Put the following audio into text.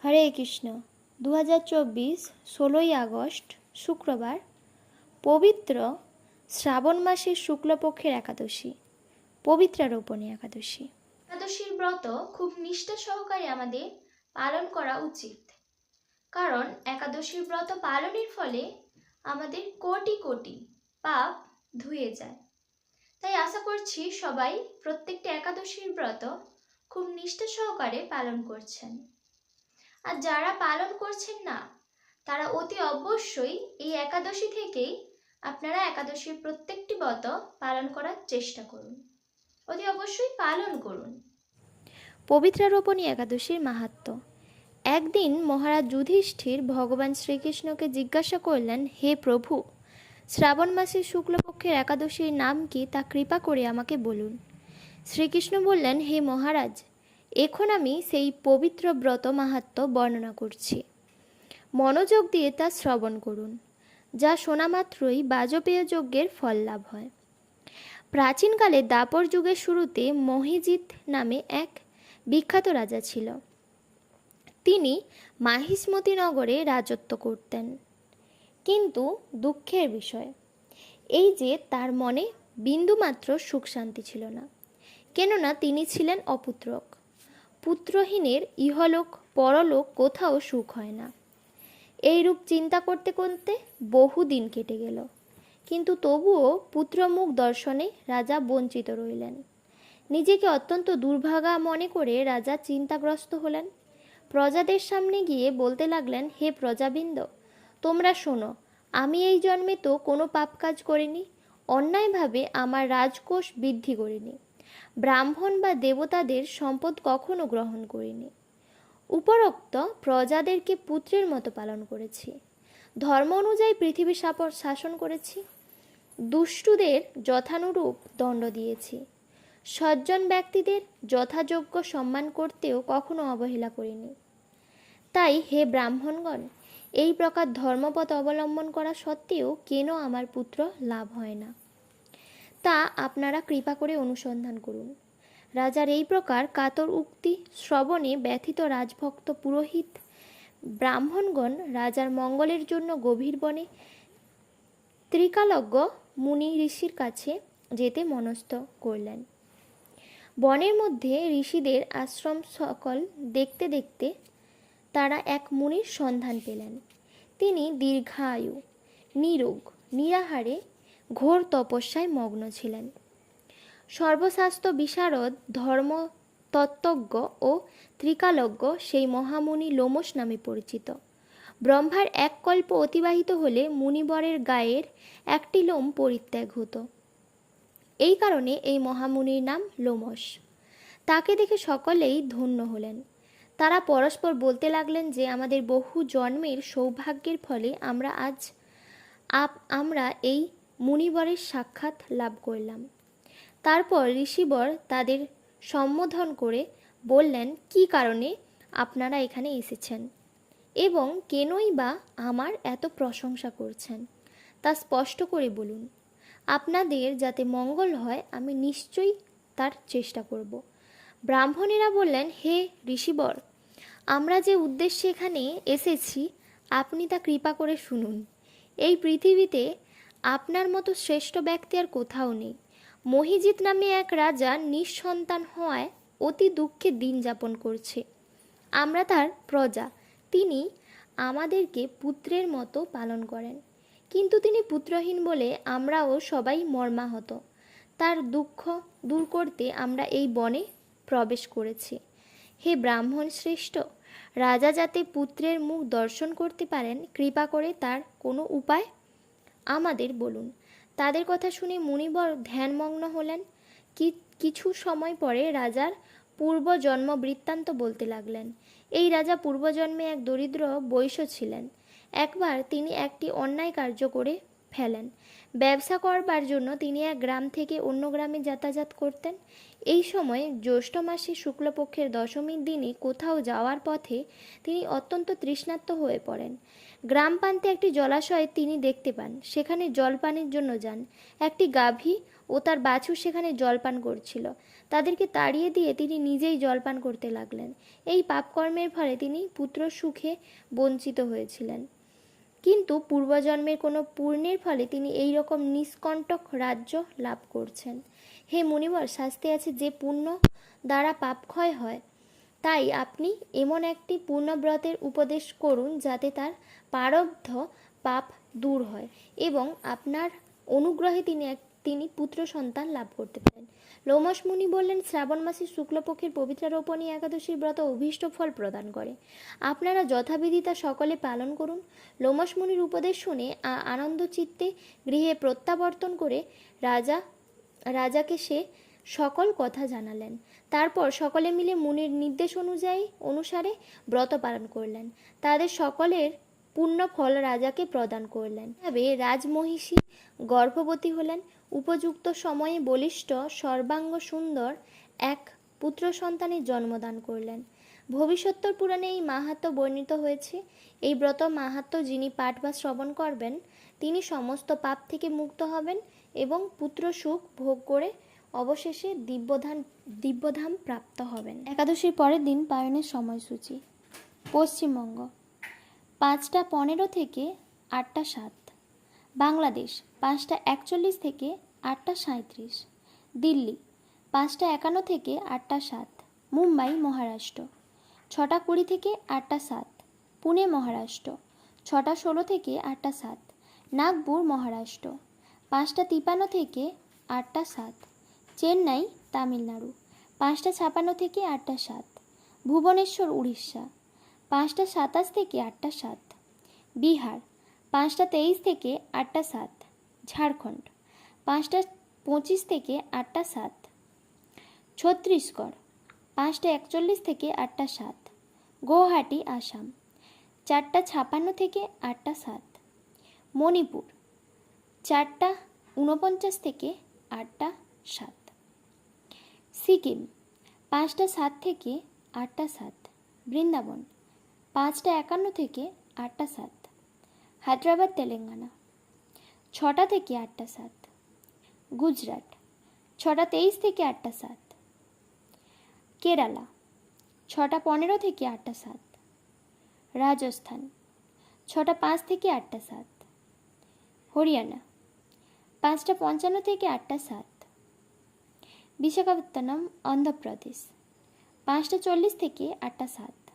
হরে Krishna. 2024 16ই August শুক্রবার, পবিত্র শ্রাবণ মাসের শুক্লপক্ষের একাদশী, পবিত্রারোপণী একাদশী। একাদশীর ব্রত খুব নিষ্ঠা সহকারে আমাদের পালন করা উচিত, কারণ একাদশীর ব্রত পালনের ফলে আমাদের কোটি কোটি পাপ ধুয়ে যায়। তাই আশা করছি সবাই প্রত্যেকটা একাদশীর ব্রত খুব নিষ্ঠা সহকারে পালন করছেন। আর যারা পালন করছেন না, তারা অতি অবশ্যই এই একাদশী থেকেই আপনারা একাদশীর প্রত্যেকটি ব্রত পালন করার চেষ্টা করুন, অতি অবশ্যই পালন করুন। পবিত্রারোপণী একাদশীর মাহাত্ম্য। একদিন মহারাজ যুধিষ্ঠির ভগবান শ্রীকৃষ্ণকে জিজ্ঞাসা করলেন, হে প্রভু, শ্রাবণ মাসের শুক্লপক্ষের একাদশীর নাম কি তা কৃপা করে আমাকে বলুন। শ্রীকৃষ্ণ বললেন, হে মহারাজ, এখন আমি সেই পবিত্র ব্রত মাহাত্ম্য বর্ণনা করছি। মনোযোগ দিয়ে তা শ্রবণ করুন, যা শোনা মাত্রই বাজপেয় যজ্ঞের ফল লাভ হয়। প্রাচীনকালে দ্বাপর যুগের শুরুতে মহিজিৎ নামে এক বিখ্যাত রাজা ছিল। তিনি মাহিষ্মতি নগরে রাজত্ব করতেন। কিন্তু দুঃখের বিষয় এই যে তার মনে বিন্দুমাত্র সুখ শান্তি ছিল না, কেননা তিনি ছিলেন অপুত্রক। পুত্রহীনের ইহলোক পরলোক কোথাও সুখ হয় না। এইরূপ চিন্তা করতে করতে বহুদিন কেটে গেল, কিন্তু তবুও পুত্রমুখ দর্শনে রাজা বঞ্চিত রইলেন। নিজেকে অত্যন্ত দুর্ভাগা মনে করে রাজা চিন্তাগ্রস্ত হলেন। প্রজাদের সামনে গিয়ে বলতে লাগলেন, হে প্রজাবৃন্দ, তোমরা শোনো, আমি এই জন্মে তো কোনো পাপ কাজ করিনি, অন্যায়ভাবে আমার রাজকোষ বৃদ্ধি করিনি, ব্রাহ্মণ বা দেবতাদের সম্পদ কখনো গ্রহণ করিনি। উপরোক্ত প্রজাদেরকে পুত্রের মতো পালন করেছি, ধর্ম অনুযায়ী পৃথিবী শাসন করেছি, দুষ্টুদের যথানুরূপ দণ্ড দিয়েছি, সজ্জন ব্যক্তিদের যথাযোগ্য সম্মান করতেও কখনো অবহেলা করিনি। তাই হে ব্রাহ্মণগণ, এই প্রকার ধর্মপথ অবলম্বন করা সত্ত্বেও কেন আমার পুত্র লাভ হয় না, তা আপনারা কৃপা করে অনুসন্ধান করুন। রাজার এই প্রকার কাতর উক্তি শ্রবণে ব্যথিত রাজভক্ত পুরোহিত ব্রাহ্মণগণ রাজার মঙ্গলের জন্য গভীর বনে ত্রিকালজ্ঞ মুনি ঋষির কাছে যেতে মনস্থ করলেন। বনের মধ্যে ঋষিদের আশ্রম সকল দেখতে দেখতে তারা এক মুনির সন্ধান পেলেন। তিনি দীর্ঘায়ু, নিরোগ, নিরাহারে ঘোর তপস্যায় মগ্ন ছিলেন। সর্বশাস্ত্র বিশারদ, ধর্ম তত্ত্বজ্ঞ ও ত্রিকালজ্ঞ সেই মহামুনি লোমশ নামে পরিচিত। ব্রহ্মার এক কল্প অতিবাহিত হলে মুনিবরের গায়ের একটি লোম পরিত্যাগ হতো। এই কারণে এই মহামুনির নাম লোমশ। তাকে দেখে সকলেই ধন্য হলেন। তারা পরস্পর বলতে লাগলেন যে আমাদের বহু জন্মের সৌভাগ্যের ফলে আমরা এই মুনিবরের সাক্ষাৎ লাভ করলাম। তারপর ঋষিবর তাদের সম্বোধন করে বললেন, কি কারণে আপনারা এখানে এসেছেন এবং কেনই বা আমার এত প্রশংসা করছেন, তা স্পষ্ট করে বলুন। আপনাদের যাতে মঙ্গল হয় আমি নিশ্চয়ই তার চেষ্টা করব। ব্রাহ্মণেরা বললেন, হে ঋষিবর, আমরা যে উদ্দেশ্যে এখানে এসেছি আপনি তা কৃপা করে শুনুন। এই পৃথিবীতে আপনার মতো শ্রেষ্ঠ ব্যক্তি আর কোথাও নেই। মহিজিৎ নামে এক রাজা নিঃসন্তান হওয়ায় অতি দুঃখে দিন যাপন করছে। আমরা তার প্রজা। তিনি আমাদেরকে পুত্রের মতো পালন করেন, কিন্তু তিনি পুত্রহীন বলে আমরাও সবাই মর্মাহত। তার দুঃখ দূর করতে আমরা এই বনে প্রবেশ করেছি। হে ব্রাহ্মণ শ্রেষ্ঠ, রাজা যাতে পুত্রের মুখ দর্শন করতে পারেন, কৃপা করে তার কোনো উপায় আমাদের বলুন। তাদের কথা শুনে মুনিবর ধ্যানমগ্ন হলেন। কিছু সময় পরে রাজার পূর্বজন্ম বৃত্তান্ত বলতে লাগলেন। এই রাজা পূর্বজন্মে এক দরিদ্র বৈশ্য ছিলেন। একবার তিনি একটি অন্যায় কার্য করে ফেলেন। ব্যবসা করবার জন্য তিনি এক গ্রাম থেকে অন্য গ্রামে যাতায়াত করতেন। এই সময় জ্যৈষ্ঠ মাসে শুক্লপক্ষের দশমীর দিনে কোথাও যাওয়ার পথে তিনি অত্যন্ত তৃষ্ণার্ত হয়ে পড়েন। গ্রাম প্রান্তে একটি জলাশয় তিনি দেখতে পান। সেখানে জল পানের জন্য যান। একটি গাভী ও তার বাছুর সেখানে জলপান করছিল। তাদেরকে তাড়িয়ে দিয়ে তিনি নিজেই জলপান করতে লাগলেন। এই পাপকর্মের ফলে তিনি পুত্র সুখে বঞ্চিত হয়েছিলেন। কিন্তু পূর্বজন্মের কোনো পুণ্যের ফলে তিনি এই রকম নিষ্কণ্টক রাজ্য লাভ করছেন। হে মুনিবর, শাস্ত্রে আছে যে পুণ্য দ্বারা পাপ ক্ষয় হয়। তাই আপনি এমন একটি পূর্ণব্রতের উপদেশ করুন যাতে তার প্রারব্ধ পাপ দূর হয় এবং আপনার অনুগ্রহে তিনি পুত্র সন্তান লাভ করতে পারেন। লোমশ মুনি বললেন, শ্রাবণ মাসের শুক্লপক্ষের পবিত্র রোপণী একাদশীর ব্রত অভীষ্ট ফল প্রদান করে। আপনারা যথাবিধি তা সকলে পালন করুন। লোমশ মুনির উপদেশ শুনে আনন্দ চিত্তে গৃহে প্রত্যাবর্তন করে রাজাকে সে সকল কথা জানালেন। তারপর সকলে মিলে মুনির নির্দেশ অনুসারে ব্রত পালন করলেন। তাদের সকলের পূর্ণ ফল রাজাকে প্রদান করলেন। তবে রাজমহিষী গর্ভবতী হলেন। উপযুক্ত সময়ে বলিষ্ঠ সর্বাঙ্গ সুন্দর এক পুত্র সন্তানের জন্মদান করলেন। ভবিষ্যোত্তর পুরাণে এই মাহাত্ম্য বর্ণিত হয়েছে। এই ব্রত মাহাত্ম্য যিনি পাঠ বা শ্রবণ করবেন তিনি সমস্ত পাপ থেকে মুক্ত হবেন এবং পুত্র সুখ ভোগ করে অবশেষে দিব্যধাম প্রাপ্ত হবেন। একাদশীর পরের দিন পালনের সময়সূচি। পশ্চিমবঙ্গ 5টা15 থেকে 8টা7। বাংলাদেশ 5টা41 থেকে 8টা37। দিল্লি 5টা51 থেকে 8টা7। মুম্বাই মহারাষ্ট্র 6টা20 থেকে 8টা7। পুনে মহারাষ্ট্র 6টা16 থেকে 8টা7। নাগপুর মহারাষ্ট্র 5টা53 থেকে 8টা7। চেন্নাই তামিলনাড়ু 5টা56 থেকে 8টা7। ভুবনেশ্বর উড়িষ্যা 5টা27 থেকে 8টা7। বিহার 5টা23 থেকে 8টা7। ঝাড়খণ্ড 5টা25 থেকে 8টা7। ছত্তিশগড় 5টা41 থেকে 8টা7। গুয়াহাটি আসাম 4টা56 থেকে 8টা7। মণিপুর 4টা49 থেকে 8টা7। সিকিম 5টা7 থেকে 8টা7। বৃন্দাবন 5টা51 থেকে 8টা7। হায়দ্রাবাদ তেলেঙ্গানা 6টা থেকে 8টা7। গুজরাট 6টা23 থেকে 8টা7। কেরালা 6টা15 থেকে 8টা7। রাজস্থান 6টা5 থেকে 8টা7। হরিয়ানা 5টা55 থেকে 8টা7। বিশাখাপত্তনম অন্ধ্রপ্রদেশ 5টা40 থেকে 8টা7।